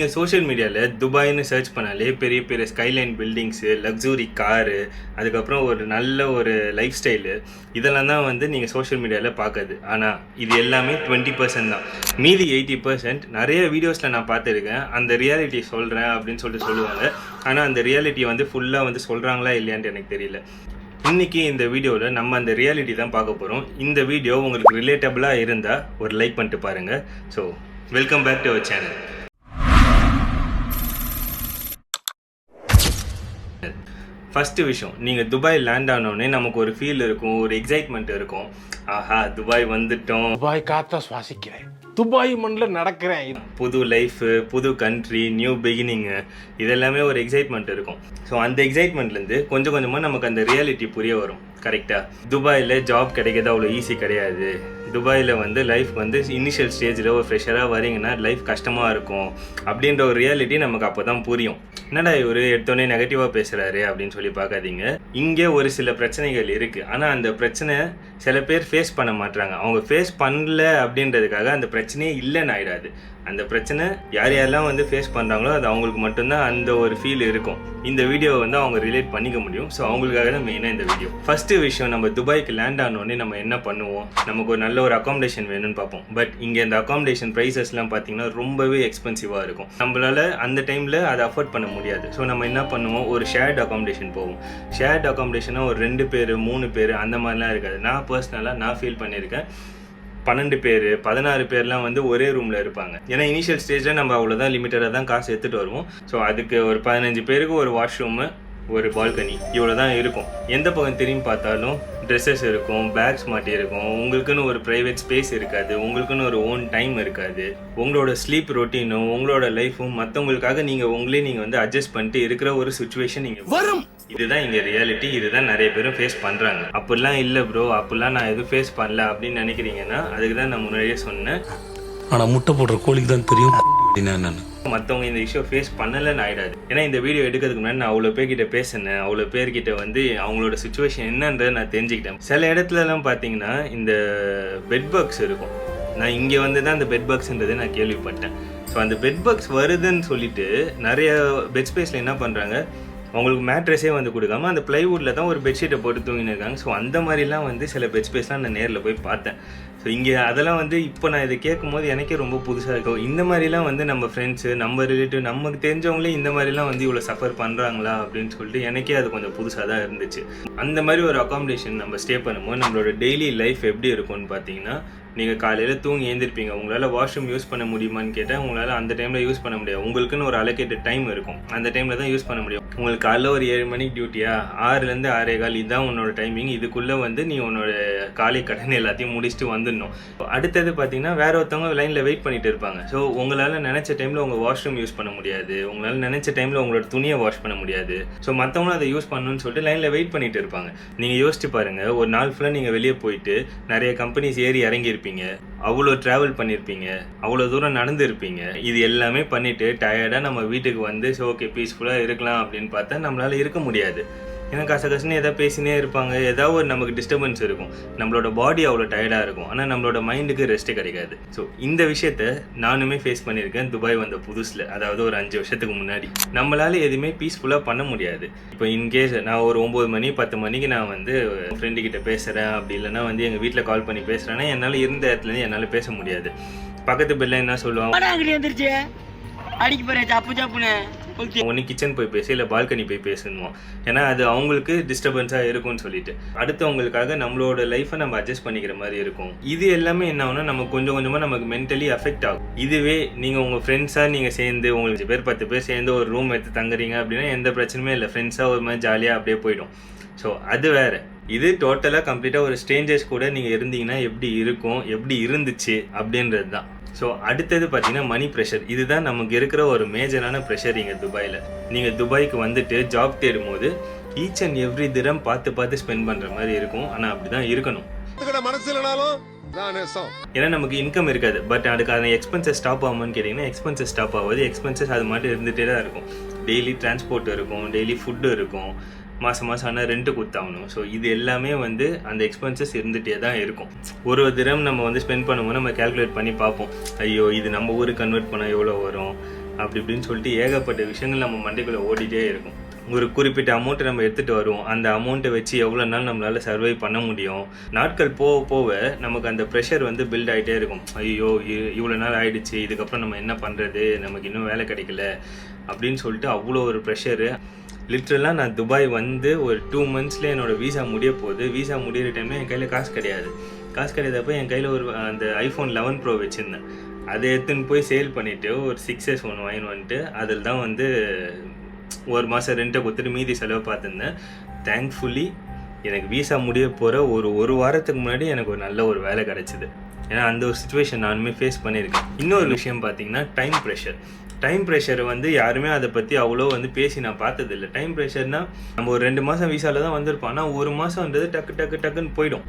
நீங்கள் சோஷியல் மீடியாவில் துபாய்னு சர்ச் பண்ணாலே பெரிய பெரிய ஸ்கைலைன் பில்டிங்ஸு, லக்ஸுரி காரு, அதுக்கப்புறம் ஒரு நல்ல ஒரு லைஃப் ஸ்டைலு, இதெல்லாம் தான் வந்து நீங்கள் சோஷியல் மீடியாவில் பார்க்குறது. ஆனால் இது எல்லாமே 20% தான். மீதி 80% நிறைய வீடியோஸில் நான் பார்த்துருக்கேன். அந்த ரியாலிட்டி சொல்கிறேன் அப்படின்னு சொல்லுவாங்க. ஆனால் அந்த ரியாலிட்டியை வந்து ஃபுல்லாக வந்து சொல்கிறாங்களா இல்லையான்ட்டு எனக்கு தெரியல. இன்றைக்கி இந்த வீடியோவில் நம்ம அந்த ரியாலிட்டி தான் பார்க்க போகிறோம். இந்த வீடியோ உங்களுக்கு ரிலேட்டபிளாக இருந்தால் ஒரு லைக் பண்ணிட்டு பாருங்கள். So welcome back to our channel. First விஷயம், நீங்கள் துபாய் லேண்ட் ஆனோடனே நமக்கு ஒரு ஃபீல் இருக்கும், ஒரு எக்ஸைட்மெண்ட் இருக்கும். ஆஹா, துபாய் வந்துட்டோம், துபாய் காற்ற சுவாசிக்கிறேன், துபாய் மண்ணில் நடக்கிறேன், புது லைஃபு, புது கண்ட்ரி, நியூ பிகினிங்கு, இதெல்லாமே ஒரு எக்ஸைட்மெண்ட் இருக்கும். ஸோ அந்த எக்ஸைட்மெண்ட்லேருந்து கொஞ்சம் கொஞ்சமாக நமக்கு அந்த ரியாலிட்டி புரிய வரும். கரெக்டாக துபாயில் ஜாப் கிடைக்கிறது அவ்வளோ ஈஸி கிடையாது. துபாயில் வந்து லைஃப் வந்து இனிஷியல் ஸ்டேஜில் ஒரு ஃப்ரெஷராக வரீங்கன்னா லைஃப் கஷ்டமாக இருக்கும் அப்படின்ற ஒரு ரியாலிட்டி நமக்கு அப்போ தான் புரியும். என்னடா இவர் எடுத்தோடனே நெகட்டிவாக பேசுகிறாரு அப்படின்னு சொல்லி பார்க்காதீங்க. இங்கே ஒரு சில பிரச்சனைகள் இருக்குது. ஆனால் அந்த பிரச்சனை சில பேர் ஃபேஸ் பண்ண மாட்டாங்க. அவங்க ஃபேஸ் பண்ணல அப்படின்றதுக்காக அந்த பிரச்சனையே இல்லைன்னு ஆகிடாது. அந்த பிரச்சனை யார் யாரெல்லாம் வந்து ஃபேஸ் பண்ணுறாங்களோ அது அவங்களுக்கு மட்டும்தான் அந்த ஒரு ஃபீல் இருக்கும். இந்த வீடியோவை வந்து அவங்க ரிலேட் பண்ணிக்க முடியும். ஸோ அவங்களுக்காக தான் மெயினாக இந்த வீடியோ. ஃபஸ்ட்டு விஷயம், நம்ம துபாய்க்கு லேண்ட் ஆனோடனே நம்ம என்ன பண்ணுவோம், நமக்கு ஒரு நல்ல ஒரு அகாமடேஷன் வேணும்னு பார்ப்போம். பட் இங்கே இந்த அகாமடேஷன் ப்ரைஸஸ்லாம் பார்த்தீங்கன்னா ரொம்பவே எக்ஸ்பென்சிவாக இருக்கும். நம்மளால் அந்த டைமில் அதை அஃபோர்ட் பண்ண முடியாது. ஸோ நம்ம என்ன பண்ணுவோம், ஒரு ஷேர்ட் அகாமடேஷன் போவோம். ஷேர்ட் அகாமடேஷனாக ஒரு 2 பேர் 3 பேர் அந்த மாதிரிலாம் இருக்காது. நான் பர்சனலாக ஃபீல் பண்ணியிருக்கேன். 12 பேர் 16 பேர்லாம் வந்து ஒரே ரூமில் இருப்பாங்க. ஏன்னா இனிஷியல் ஸ்டேஜில் நம்ம அவ்வளோதான் லிமிட்டடாக தான் காசு எடுத்துகிட்டு வருவோம். ஸோ அதுக்கு ஒரு 15 பேருக்கு ஒரு வாஷ்ரூமு, ஒரு பால்கனி, இவ்வளோ தான் இருக்கும். எந்த பக்கம் திரும்பி பார்த்தாலும் ட்ரெஸ்ஸஸ் இருக்கும், பேக்ஸ் மாட்டி இருக்கும். உங்களுக்குன்னு ஒரு ப்ரைவேட் ஸ்பேஸ் இருக்காது, உங்களுக்குன்னு ஒரு ஓன் டைம் இருக்காது. உங்களோட ஸ்லீப் ரொட்டீனும் உங்களோட லைஃப்பும் மற்றவங்களுக்காக நீங்கள் வந்து அட்ஜஸ்ட் பண்ணிட்டு இருக்கிற ஒரு சுச்சுவேஷன் இங்கே வரும். இதுதான் இங்கே ரியாலிட்டி. இதுதான் நிறைய பேரும் ஃபேஸ் பண்ணுறாங்க. அப்படிலாம் இல்லை ப்ரோ, அப்படிலாம் நான் எதுவும் ஃபேஸ் பண்ணல அப்படின்னு நினைக்கிறீங்கன்னா அதுக்கு தான் நான் முன்னாடியே சொன்னேன். ஆனால் முட்டை போடுற கோழிக்கு தான் தெரியும் மற்றவங்க இந்த இஷ்யூ ஃபேஸ் பண்ணலைன்னு ஆகிடாது. ஏன்னா இந்த வீடியோ எடுக்கிறதுக்கு முன்னாடி நான் அவ்வளோ பேர்கிட்ட பேசினேன். அவ்வளோ பேர்கிட்ட வந்து அவங்களோட சுச்சுவேஷன் என்னன்றதை நான் தெரிஞ்சுக்கிட்டேன். சில இடத்துலலாம் பார்த்தீங்கன்னா இந்த பெட் பக்ஸ் இருக்கும். நான் இங்கே வந்து தான் அந்த பெட் பக்ஸ்ன்றதை நான் கேள்விப்பட்டேன். ஸோ அந்த பெட் பக்ஸ் வருதுன்னு சொல்லிட்டு நிறைய பெட் ஸ்பேஸில் என்ன பண்ணுறாங்க, அவங்களுக்கு மேட்ரஸே வந்து கொடுக்காம அந்த ப்ளைவுட்டில் தான் ஒரு பெட்ஷீட்டை போட்டு தூங்கின்னு இருக்காங்க. ஸோ அந்த மாதிரிலாம் வந்து சில பெட் ஸ்பேஸ்லாம் நான் நேரில் போய் பார்த்தேன். ஸோ இங்கே அதெல்லாம் வந்து இப்போ நான் இதை கேட்கும் போது எனக்கே ரொம்ப புதுசாக இருக்கும். இந்த மாதிரிலாம் வந்து நம்ம ஃப்ரெண்ட்ஸு, நம்ம ரிலேட்டிவ், நமக்கு தெரிஞ்சவங்களே இந்த மாதிரிலாம் வந்து இவ்வளோ சஃபர் பண்ணுறாங்களா அப்படின்னு சொல்லிட்டு எனக்கே அது கொஞ்சம் புதுசாக தான் இருந்துச்சு. அந்த மாதிரி ஒரு அகாமடேஷன் நம்ம ஸ்டே பண்ணும்போது நம்மளோட டெய்லி லைஃப் எப்படி இருக்கும்னு பார்த்தீங்கன்னா, நீங்கள் காலையில் தூங்கி எழுந்திருப்பீங்க. உங்களால் வாஷ்ரூம் யூஸ் பண்ண முடியுமான்னு கேட்டால் உங்களால் அந்த டைமில் யூஸ் பண்ண முடியாது. உங்களுக்குன்னு ஒரு அலோகேட்டட் டைம் இருக்கும். அந்த டைமில் தான் யூஸ் பண்ண முடியும். உங்களுக்கு காலைல ஒரு 7 மணிக்கு டியூட்டியா, 6லேருந்து 6:15 இதுதான் உன்னோட டைமிங். இதுக்குள்ளே வந்து நீ உன்னோட காலை கடன் எல்லாத்தையும் முடிச்சுட்டு வந்துடணும். அடுத்தது பார்த்தீங்கன்னா வேற ஒருத்தவங்க லைனில் வெயிட் பண்ணிட்டு இருப்பாங்க. ஸோ உங்களால் நினச்ச டைமில் உங்கள் வாஷ்ரூம் யூஸ் பண்ண முடியாது. உங்களால் நினச்ச டைமில் உங்களோட துணியை வாஷ் பண்ண முடியாது. ஸோ மற்றவங்களும் அதை யூஸ் பண்ணணும்னு சொல்லிட்டு லைனில் வெயிட் பண்ணிட்டு இருப்பாங்க. நீங்கள் யோசிச்சு பாருங்கள், ஒரு நாள் ஃபுல்லாக நீங்கள் வெளியே போயிட்டு நிறைய கம்பெனிஸ் ஏறி இறங்கியிருப்பீங்க, அவ்வளோ ட்ராவல் பண்ணியிருப்பீங்க, அவ்வளோ தூரம் நடந்துருப்பீங்க. இது எல்லாமே பண்ணிவிட்டு டயர்டாக நம்ம வீட்டுக்கு வந்து ஸோ ஓகே பீஸ்ஃபுல்லாக இருக்கலாம் அப்படின்னு பார்த்தா நம்மளால் இருக்க முடியாது. ஏன்னா கசகசன்னு எதாவது பேசினே இருப்பாங்க, ஏதாவது ஒரு நமக்கு டிஸ்டர்பன்ஸ் இருக்கும். நம்மளோட பாடி அவ்வளோ டயர்டாக இருக்கும், ஆனால் நம்மளோட மைண்டுக்கு ரெஸ்ட்டு கிடைக்காது. ஸோ இந்த விஷயத்த நானுமே ஃபேஸ் பண்ணியிருக்கேன் துபாய் வந்த புதுசில். அதாவது ஒரு 5 வருஷத்துக்கு முன்னாடி நம்மளால் எதுவுமே பீஸ்ஃபுல்லாக பண்ண முடியாது. இப்போ இன்கேஸ் நான் ஒரு 9 மணி 10 மணிக்கு நான் வந்து ஃப்ரெண்டுக்கிட்ட பேசுகிறேன், அப்படி இல்லைனா வந்து எங்கள் வீட்டில் கால் பண்ணி பேசுகிறேன்னா என்னால் இருந்த இடத்துலேருந்து என்னால் பேச முடியாது. பக்கத்து பெல்ல என்ன சொல்லுவாங்க, அடிக்க போறேன் சாப்பு சாப்புன்னு, ஒன்று கிச்சன் போய் பேசு, இல்லை பால்கனி போய் பேசணுவோம். ஏன்னா அது அவங்களுக்கு டிஸ்டர்பன்ஸாக இருக்கும்னு சொல்லிட்டு அடுத்தவங்களுக்காக நம்மளோட லைஃப்பை நம்ம அட்ஜஸ்ட் பண்ணிக்கிற மாதிரி இருக்கும். இது எல்லாமே என்ன ஆகுனா நமக்கு கொஞ்சம் கொஞ்சமாக நமக்கு மென்டலி அஃபெக்ட் ஆகும். இதுவே நீங்கள் உங்கள் ஃப்ரெண்ட்ஸாக நீங்கள் சேர்ந்து உங்களுக்கு 5 பேர் 10 பேர் சேர்ந்து ஒரு ரூம் எடுத்து தங்குறீங்க அப்படின்னா எந்த பிரச்சனையுமே இல்லை. ஃப்ரெண்ட்ஸாக ஒரு மாதிரி ஜாலியாக அப்படியே போய்டும். ஸோ அது வேறு. இது டோட்டலாக கம்ப்ளீட்டாக ஒரு ஸ்ட்ரேஞ்சர்ஸ் கூட நீங்கள் இருந்தீங்கன்னா எப்படி இருக்கும், எப்படி இருந்துச்சு அப்படின்றது தான். ஸோ அடுத்தது பார்த்தீங்கன்னா மணி ப்ரெஷர். இதுதான் நமக்கு இருக்கிற ஒரு மேஜரான ப்ரெஷர் இங்கே துபாயில். நீங்கள் துபாய்க்கு வந்துட்டு ஜாப் தேடும் போது ஈச் அண்ட் எவ்ரி திரம் பார்த்து ஸ்பெண்ட் பண்ணுற மாதிரி இருக்கும். ஆனால் அப்படி தான் இருக்கணும். ஏன்னா நமக்கு இன்கம் இருக்காது. பட் அதுக்கான எக்ஸ்பென்சஸ் ஸ்டாப் ஆகுமான்னு கேட்டிங்கன்னா எக்ஸ்பென்சஸ் ஸ்டாப் ஆகாது. எக்ஸ்பென்சஸ் அது மட்டும் இருந்துகிட்டே தான் இருக்கும். டெய்லி டிரான்ஸ்போர்ட் இருக்கும், டெய்லி ஃபுட்டு இருக்கும், மாதம் ஆனால் ரெண்ட்டு கொடுத்தாகணும். ஸோ இது எல்லாமே வந்து அந்த எக்ஸ்பென்சஸ் இருந்துகிட்டே தான் இருக்கும். ஒரு தினம் நம்ம வந்து ஸ்பெண்ட் பண்ணும்போது நம்ம கேல்குலேட் பண்ணி பார்ப்போம், ஐயோ இது நம்ம ஊருக்கு கன்வெர்ட் பண்ணால் எவ்வளோ வரும், அப்படி இப்படின்னு சொல்லிட்டு ஏகப்பட்ட விஷயங்கள் நம்ம மண்டைக்குள்ளே ஓடிட்டே இருக்கும். ஒரு குறிப்பிட்ட அமௌண்ட்டை நம்ம எடுத்துகிட்டு வருவோம். அந்த அமௌண்ட்டை வச்சு எவ்வளோ நாள் நம்மளால் சர்வை பண்ண முடியும். நாட்கள் போக போக நமக்கு அந்த ப்ரெஷர் வந்து பில்ட் ஆகிட்டே இருக்கும். ஐயோ இவ்வளோ நாள் ஆகிடுச்சு, இதுக்கப்புறம் நம்ம என்ன பண்ணுறது, நமக்கு இன்னும் வேலை கிடைக்கல அப்படின்னு சொல்லிட்டு அவ்வளோ ஒரு ப்ரெஷரு. லிட்ரலாக நான் துபாய் வந்து ஒரு 2 monthsலேயே என்னோடய வீசா முடிய போகுது. வீசா முடிகிற டைமில் என் கையில் காசு கிடையாதப்போ என் கையில் ஒரு அந்த iPhone 11 Pro வச்சுருந்தேன். அதை எடுத்துன்னு போய் சேல் பண்ணிவிட்டு ஒரு 6S ஒன்று வாங்கின்னு வந்துட்டு அதில் தான் வந்து ஒரு மாதம் ரெண்ட்டை கொடுத்துட்டு மீதி செலவு பார்த்துருந்தேன். தேங்க்ஃபுல்லி எனக்கு வீசா முடிய போகிற ஒரு வாரத்துக்கு முன்னாடி எனக்கு ஒரு நல்ல ஒரு வேலை கிடச்சிது. ஏன்னா அந்த ஒரு சுச்சுவேஷன் நானுமே ஃபேஸ் பண்ணியிருக்கேன். இன்னொரு விஷயம் பார்த்தீங்கன்னா டைம் ப்ரெஷர் வந்து யாருமே அதை பற்றி அவ்வளோ வந்து பேசி நான் பார்த்ததில்லை. டைம் ப்ரெஷர்னால் நம்ம ஒரு 2 மாதம் வீசாவில் தான் வந்திருப்போம். ஆனால் ஒரு மாதம்ன்றது டக்குன்னு போயிடும்.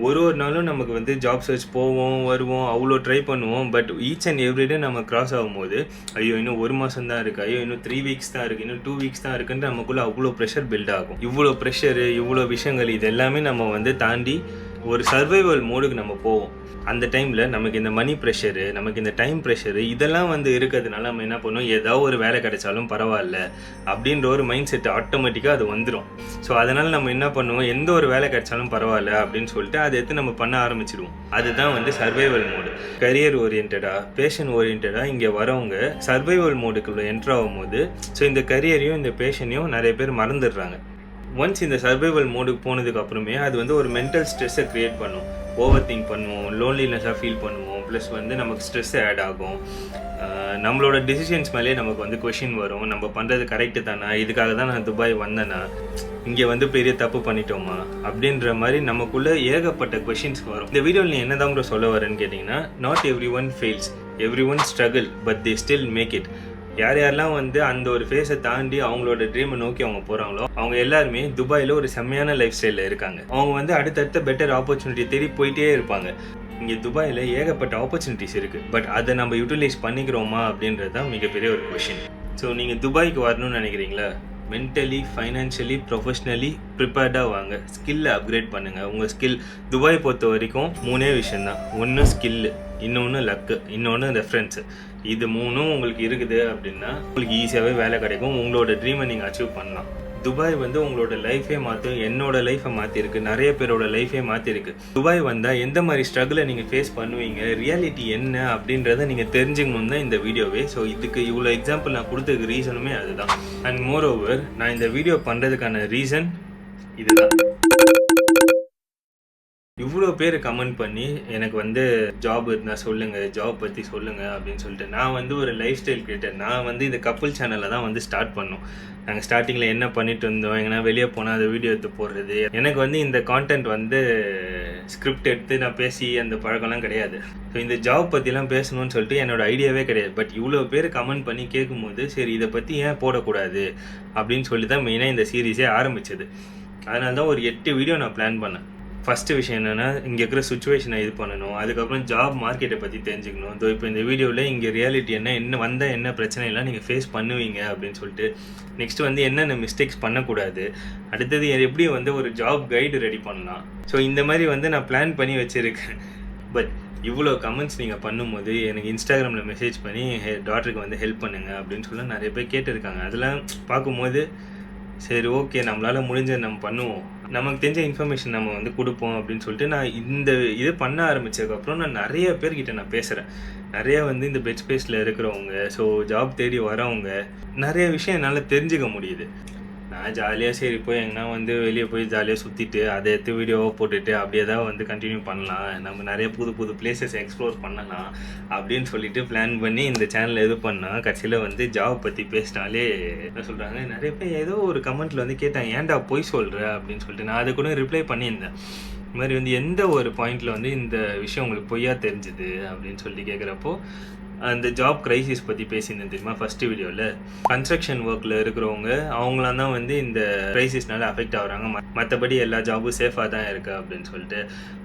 ஒரு நாளும் நமக்கு வந்து ஜாப் சர்ச் போவோம் வருவோம், அவ்வளோ ட்ரை பண்ணுவோம். பட் ஈச் அண்ட் எவ்ரிடே நம்ம கிராஸ் ஆகும்போது ஐயோ இன்னும் 1 மாதம் தான் இருக்குது, ஐயோ இன்னும் 3 weeks தான் இருக்குது, இன்னும் 2 weeks தான் இருக்குன்ட்டு நமக்குள்ளே அவ்வளோ ப்ரெஷர் பில்ட் ஆகும். இவ்வளோ ப்ரெஷரு, இவ்வளோ விஷயங்கள் இது எல்லாமே நம்ம வந்து தாண்டி ஒரு சர்வைவல் மோடுக்கு நம்ம போவோம். அந்த டைமில் நமக்கு இந்த மணி ப்ரெஷரு, நமக்கு இந்த டைம் ப்ரெஷரு இதெல்லாம் வந்து இருக்கிறதுனால நம்ம என்ன பண்ணுவோம், ஏதாவது ஒரு வேலை கிடைச்சாலும் பரவாயில்ல அப்படின்ற ஒரு மைண்ட் செட் ஆட்டோமேட்டிக்காக அது வந்துடும். ஸோ அதனால் நம்ம என்ன பண்ணுவோம், எந்த ஒரு வேலை கிடைச்சாலும் பரவாயில்ல அப்படின்னு சொல்லிட்டு அதை எடுத்து நம்ம பண்ண ஆரம்பிச்சிடுவோம். அதுதான் வந்து சர்வைவல் மோடு. கரியர் ஓரியன்டாக, பேஷன் ஓரியன்டாக இங்கே வரவங்க சர்வைவல் மோடுக்குள்ளே என்ட்ரு ஆகும்போது ஸோ இந்த கரியரையும் இந்த பேஷனையும் நிறைய பேர் மறந்துடுறாங்க. ஒன்ஸ் இந்த சர்வைவல் மோடுக்கு போனதுக்கு அப்புறமே அது வந்து ஒரு மென்டல் ஸ்ட்ரெஸ்ஸை க்ரியேட் பண்ணும். ஓவர் திங்க் பண்ணுவோம், லோன்லினஸாக ஃபீல் பண்ணுவோம், ப்ளஸ் வந்து நமக்கு ஸ்ட்ரெஸ் ஆட் ஆகும். நம்மளோட டிசிஷன்ஸ் மேலே நமக்கு வந்து கொஷின் வரும். நம்ம பண்ணுறது கரெக்டு தானா, இதுக்காக தான் நான் துபாய் வந்தேனா, இங்கே வந்து பெரிய தப்பு பண்ணிட்டோமா அப்படின்ற மாதிரி நமக்குள்ளே ஏகப்பட்ட கொஷின்ஸ் வரும். இந்த வீடியோவில் நீ என்ன தான் சொல்ல வரேன்னு கேட்டிங்கன்னா, not every one fails, every one struggle, but they still make it. யாரெல்லாம் வந்து அந்த ஒரு ஃபேஸை தாண்டி அவங்களோட ட்ரீமை நோக்கி அவங்க போகிறாங்களோ அவங்க எல்லாருமே துபாயில் ஒரு செம்மையான லைஃப் ஸ்டைலில் இருக்காங்க. அவங்க வந்து அடுத்தடுத்த பெட்டர் ஆப்பர்ச்சுனிட்டி தேடி போயிட்டே இருப்பாங்க. இங்கே துபாயில் ஏகப்பட்ட ஆப்பர்ச்சுனிட்டிஸ் இருக்குது. பட் அதை நம்ம யூட்டிலைஸ் பண்ணிக்கிறோமா அப்படின்றது தான் மிகப்பெரிய ஒரு கொஷின். ஸோ நீங்கள் துபாய்க்கு வரணும்னு நினைக்கிறீங்களா, மென்டலி, ஃபைனான்ஷியலி, ப்ரொஃபஷ்னலி ப்ரிப்பேர்டாக வாங்க. ஸ்கில்லை அப்கிரேட் பண்ணுங்கள். உங்கள் ஸ்கில் துபாய் பொறுத்த வரைக்கும் 3 விஷயந்தான். ஒன்று ஸ்கில்லு, இன்னொன்று லக்கு, இன்னொன்று ரெஃபரன்ஸு. இது 3 உங்களுக்கு இருக்குது அப்படின்னா உங்களுக்கு ஈஸியாகவே வேலை கிடைக்கும். உங்களோட ட்ரீமை நீங்கள் அச்சீவ் பண்ணலாம். துபாய் வந்து உங்களோட லைஃபே மாற்றும். என்னோட லைஃப்பை மாற்றிருக்கு, நிறைய பேரோட லைஃபே மாற்றிருக்கு. துபாய் வந்தால் எந்த மாதிரி ஸ்ட்ரகிளை நீங்கள் ஃபேஸ் பண்ணுவீங்க, ரியாலிட்டி என்ன அப்படின்றத நீங்கள் தெரிஞ்சுக்கணும் தான் இந்த வீடியோவே. ஸோ இதுக்கு இவ்வளோ எக்ஸாம்பிள் நான் கொடுத்ததுக்கு ரீசனுமே அதுதான். அண்ட் மோர் ஓவர் நான் இந்த வீடியோ பண்ணுறதுக்கான ரீசன் இதுதான். இவ்வளோ பேர் கமெண்ட் பண்ணி எனக்கு வந்து ஜாப் இருந்தால் சொல்லுங்கள், ஜாப் பற்றி சொல்லுங்கள் அப்படின்னு சொல்லிட்டு நான் வந்து ஒரு லைஃப் ஸ்டைல் கிரியேட்டர். நான் வந்து இந்த கப்புள் சேனலில் தான் வந்து ஸ்டார்ட் பண்ணோம். நாங்கள் ஸ்டார்டிங்கில் என்ன பண்ணிட்டு இருந்தோம், எங்கன்னா வெளியே போனால் அதை வீடியோ எடுத்து போடுறது. எனக்கு வந்து இந்த கான்டென்ட் வந்து ஸ்கிரிப்ட் எடுத்து நான் பேசி அந்த பழக்கம்லாம் கிடையாது. ஸோ இந்த ஜாப் பற்றிலாம் பேசணும்னு சொல்லிட்டு என்னோடய ஐடியாவே கிடையாது. பட் இவ்வளோ பேர் கமெண்ட் பண்ணி கேட்கும்போது சரி இதை பற்றி ஏன் போடக்கூடாது அப்படின்னு சொல்லி தான் மெயினாக இந்த சீரீஸே ஆரம்பித்தது. அதனால தான் ஒரு 8 வீடியோ நான் பிளான் பண்ணேன். ஃபஸ்ட்டு விஷயம் என்னென்னா இங்கே இருக்கிற சுச்சுவேஷனை இது பண்ணணும். அதுக்கப்புறம் ஜாப் மார்க்கெட்டை பற்றி தெரிஞ்சுக்கணும். இப்போ இந்த வீடியோவில் இங்கே ரியாலிட்டி என்ன வந்தால் என்ன பிரச்சனைலாம் நீங்கள் ஃபேஸ் பண்ணுவீங்க அப்படின்னு சொல்லிட்டு, நெக்ஸ்ட்டு வந்து என்னென்ன மிஸ்டேக்ஸ் பண்ணக்கூடாது, அடுத்தது எப்படி வந்து ஒரு ஜாப் கைடு ரெடி பண்ணலாம். ஸோ இந்த மாதிரி வந்து நான் பிளான் பண்ணி வச்சுருக்கேன். பட் இவ்வளோ கமெண்ட்ஸ் நீங்கள் பண்ணும்போது எனக்கு இன்ஸ்டாகிராமில் மெசேஜ் பண்ணி டாக்டருக்கு வந்து ஹெல்ப் பண்ணுங்கள் அப்படின்னு சொல்லி நிறைய பேர் கேட்டிருக்காங்க. அதெல்லாம் பார்க்கும்போது சரி ஓகே நம்மளால் முடிஞ்ச நம்ம பண்ணுவோம், நமக்கு தெரிஞ்ச இன்ஃபர்மேஷன் நம்ம வந்து கொடுப்போம் அப்படின்னு சொல்லிட்டு நான் இந்த இது பண்ண ஆரம்பித்ததுக்கப்புறம் நான் நிறைய பேர்கிட்ட நான் பேசுகிறேன். நிறைய வந்து இந்த பெட் ஸ்பேஸில் இருக்கிறவங்க, ஸோ ஜாப் தேடி வரவங்க, நிறைய விஷயம் என்னால் தெரிஞ்சுக்க முடியுது. நான் ஜாலியாக சரி போய் எங்கன்னா வந்து வெளியே போய் ஜாலியாக சுற்றிட்டு அதை எடுத்து வீடியோவாக போட்டுட்டு அப்படியே தான் வந்து கண்டினியூ பண்ணலாம், நம்ம நிறைய புது பிளேசஸ் எக்ஸ்ப்ளோர் பண்ணலாம் அப்படின்னு சொல்லிட்டு பிளான் பண்ணி இந்த சேனலில் இது பண்ணால் கடைசியில் வந்து ஜாப் பற்றி பேசினாலே என்ன சொல்கிறாங்க, நிறைய பேர் ஏதோ ஒரு கமெண்ட்டில் வந்து கேட்டாங்க ஏன்டா போய் சொல்கிற அப்படின்னு சொல்லிட்டு. நான் அதை கூட ரிப்ளை பண்ணியிருந்தேன். இது மாதிரி வந்து எந்த ஒரு பாயிண்டில் வந்து இந்த விஷயம் உங்களுக்கு பொய்யா தெரிஞ்சுது அப்படின்னு சொல்லி கேட்குறப்போ அந்த ஜாப் க்ரைசிஸ் பற்றி பேசியிருந்தேன் தெரியுமா ஃபஸ்ட்டு வீடியோவில். கன்ஸ்ட்ரக்ஷன் ஒர்க்கில் இருக்கிறவங்க அவங்களாம் தான் வந்து இந்த க்ரைசிஸ்னால அஃபெக்ட் ஆகுறாங்க, மற்றபடி எல்லா ஜாபும் சேஃபாக தான் இருக்குது அப்படின்னு சொல்லிட்டு.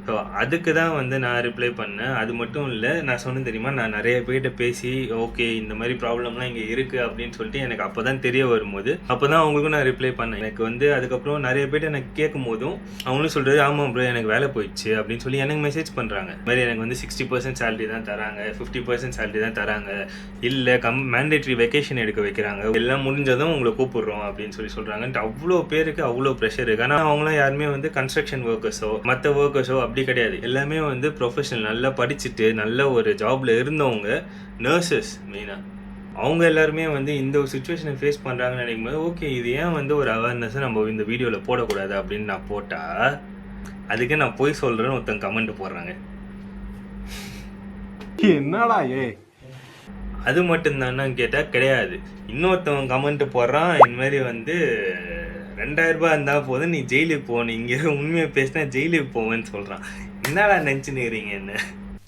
ஸோ அதுக்கு தான் வந்து நான் ரிப்ளை பண்ணேன். அது மட்டும் இல்லை, நான் சொன்னேன் தெரியுமா, நான் நிறைய பேர்கிட்ட பேசி ஓகே இந்த மாதிரி ப்ராப்ளம்லாம் இங்கே இருக்குது அப்படின்னு சொல்லிட்டு எனக்கு அப்போ தான் தெரிய வரும்போது அப்போ தான் அவங்களுக்கும் நான் ரிப்ளை பண்ணேன். எனக்கு வந்து அதுக்கப்புறம் நிறைய பேர்ட்டு எனக்கு கேட்கும் போதும் அவங்களும் சொல்கிறது ஆமாம் ப்ரோ எனக்கு வேலை போயிடுச்சு அப்படின்னு சொல்லி எனக்கு மெசேஜ் பண்ணுறாங்க. இந்த மாதிரி எனக்கு வந்து 60% சேலரி தான் தராங்க, 50% சேலரி தான் தராங்க, இல்லை மேண்டேட்ரி வெக்கேஷன் எடுக்க வைக்கிறாங்க, எல்லாம் முடிஞ்சதும் உங்களை கூப்பிடுறோம் அப்படின்னு சொல்கிறாங்கன்ட்டு அவ்வளோ பேருக்கு அவ்வளோ ப்ரெஷர் இருக்குது. ஆனால் அவங்களாம் யாருமே வந்து கன்ஸ்ட்ரக்ஷன் ஒர்க்கர்ஸோ மற்ற ஒர்க்கர்ஸோ அப்படி கிடையாது. எல்லாமே வந்து ப்ரொஃபஷனல், நல்லா படிச்சுட்டு நல்ல ஒரு ஜாபில் இருந்தவங்க, நர்சஸ் மெயினாக. அவங்க எல்லாருமே வந்து இந்த ஒரு சுச்சுவேஷனை ஃபேஸ் பண்ணுறாங்கன்னு நினைக்கும்போது ஓகே இது ஏன் வந்து ஒரு அவேர்னஸை நம்ம இந்த வீடியோவில் போடக்கூடாது அப்படின்னு நான் போட்டால் அதுக்கு நான் போய் சொல்கிறேன்னு ஒருத்தன் கமெண்ட் போடுறாங்க. என்னடா அது மட்டும்தான்னு கேட்டால் கிடையாது. இன்னொருத்தவன் கமெண்ட் போடுறான், இந்த மாதிரி வந்து 2000 ரூபாய் இருந்தால் போதும் நீ ஜெயிலுக்கு போகணும், இங்கே உண்மையை பேசினா ஜெயிலுக்கு போவேன்னு சொல்கிறான். என்னடா நினச்சினுக்கிறீங்க என்ன?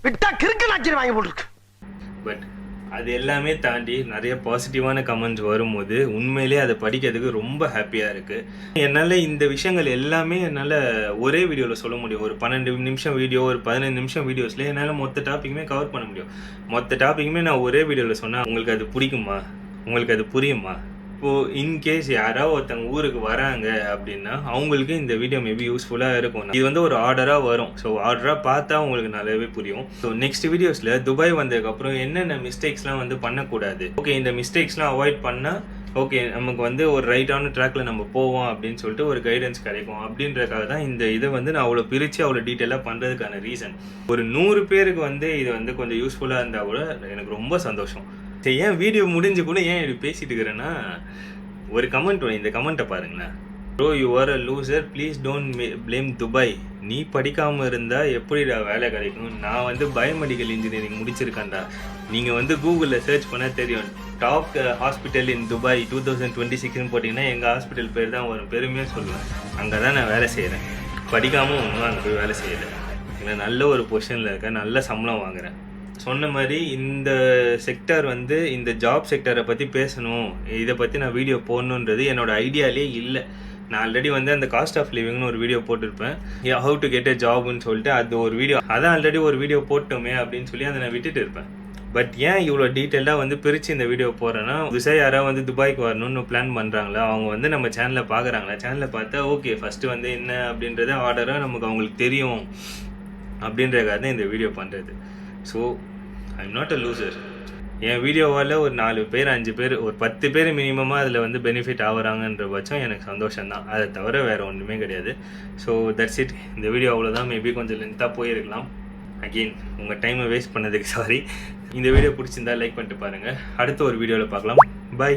விட்டா கிறுக்கு நாச்சி வாங்கி போட்டுருக்கு. பட் அது எல்லாமே தாண்டி நிறைய பாசிட்டிவான கமெண்ட்ஸ் வரும்போது உண்மையிலே அதை படிக்கிறதுக்கு ரொம்ப ஹாப்பியாக இருக்குது. என்னால் இந்த விஷயங்கள் எல்லாமே என்னால் ஒரே வீடியோவில் சொல்ல முடியும். ஒரு 12 நிமிஷம் வீடியோ, ஒரு 15 நிமிஷம் வீடியோஸில் என்னால் மொத்த டாப்பிக்குமே கவர் பண்ண முடியும். மொத்த டாப்பிக்குமே நான் ஒரே வீடியோவில் சொன்னால் உங்களுக்கு அது பிடிக்குமா, உங்களுக்கு அது புரியுமா? இப்போது இன்கேஸ் யாராவது ஒருத்தவங்க ஊருக்கு வராங்க அப்படின்னா அவங்களுக்கு இந்த வீடியோ மேபி யூஸ்ஃபுல்லாக இருக்கும். இது வந்து ஒரு ஆர்டராக வரும். ஸோ ஆர்டராக பார்த்தா உங்களுக்கு நல்லாவே புரியும். ஸோ நெக்ஸ்ட் வீடியோஸில் துபாய் வந்ததுக்கப்புறம் என்னென்ன மிஸ்டேக்ஸ்லாம் வந்து பண்ணக்கூடாது, ஓகே இந்த மிஸ்டேக்ஸ்லாம் அவாய்ட் பண்ணால் ஓகே நமக்கு வந்து ஒரு ரைட்டான ட்ராக்ல நம்ம போவோம் அப்படின்னு சொல்லிட்டு ஒரு கைடன்ஸ் கிடைக்கும். அப்படின்றதுக்காக தான் இந்த இதை வந்து நான் அவ்வளோ பிரித்து அவ்வளோ டீட்டெயிலாக பண்ணுறதுக்கான ரீசன். ஒரு 100 பேருக்கு வந்து இது வந்து கொஞ்சம் யூஸ்ஃபுல்லாக இருந்தால் கூட எனக்கு ரொம்ப சந்தோஷம். சரி, ஏன் வீடியோ முடிஞ்சு கூட ஏன் இப்படி பேசிட்டு இருக்கிறேன்னா, ஒரு கமெண்ட் இந்த கமெண்ட்டை பாருங்களேன். Bro you are a loser, please don't blame Dubai. நீ படிக்காமல் இருந்தால் எப்படிடா வேலை கிடைக்கும்? நான் வந்து பயோமெடிக்கல் இன்ஜினியரிங் முடிச்சிருக்கேன்டா. நீங்கள் வந்து கூகுளில் சர்ச் பண்ணால் தெரியும், டாப் ஹாஸ்பிட்டல் இன் துபாய் 2026ன்னு போட்டிங்கன்னா எங்கள் ஹாஸ்பிட்டல் பேர் தான் வரும். பெருமையாக சொல்லுவேன், அங்கே தான் நான் வேலை செய்கிறேன். படிக்காமல் ஒன்றும் அங்கே போய் வேலை செய்யலை. இல்லை நல்ல ஒரு பொசிஷனில் இருக்கேன், நல்ல சம்பளம் வாங்குகிறேன். சொன்ன மாதிரி இந்த செக்டர் வந்து இந்த ஜாப் செக்டரை பற்றி பேசணும், இதை பற்றி நான் வீடியோ போடணுன்றது என்னோடய ஐடியாலே இல்லை. நான் ஆல்ரெடி வந்து அந்த காஸ்ட் ஆஃப் லிவிங்னு ஒரு வீடியோ போட்டிருப்பேன், ஹவு டு கெட் எ ஜாப்னு சொல்லிட்டு. அது ஒரு வீடியோ, அதான் ஆல்ரெடி ஒரு வீடியோ போட்டோமே அப்படின்னு சொல்லி அதை நான் விட்டுட்டு இருப்பேன். பட் ஏன் இவ்வளோ டீட்டெயிலாக வந்து பிரித்து இந்த வீடியோ போடுறேன்னா, புதுசாக யாராவது வந்து துபாய்க்கு வரணும்னு பிளான் பண்ணுறாங்களா, அவங்க வந்து நம்ம சேனலை பார்க்குறாங்களா, சேனலை பார்த்தா ஓகே ஃபஸ்ட்டு வந்து என்ன அப்படின்றத ஆர்டராக நமக்கு அவங்களுக்கு தெரியும் அப்படின்றதுக்காக தான் இந்த வீடியோ பண்ணுறது. So I'm not a loser. என் வீடியோவால் ஒரு 4 பேர் 5 பேர் ஒரு 10 பேர் மினிமமாக அதில் வந்து பெனிஃபிட் ஆகுறாங்கன்ற பட்சம் எனக்கு சந்தோஷம்தான். அதை தவிர வேறு ஒன்றுமே கிடையாது. So that's it. இந்த வீடியோ அவ்வளோதான். மேபி கொஞ்சம் லென்த்தாக போயிருக்கலாம். அகெயின் உங்கள் டைமை வேஸ்ட் பண்ணதுக்கு சாரி. இந்த வீடியோ பிடிச்சிருந்தா லைக் பண்ணிட்டு பாருங்கள். அடுத்த ஒரு வீடியோவில் பார்க்கலாம். பை.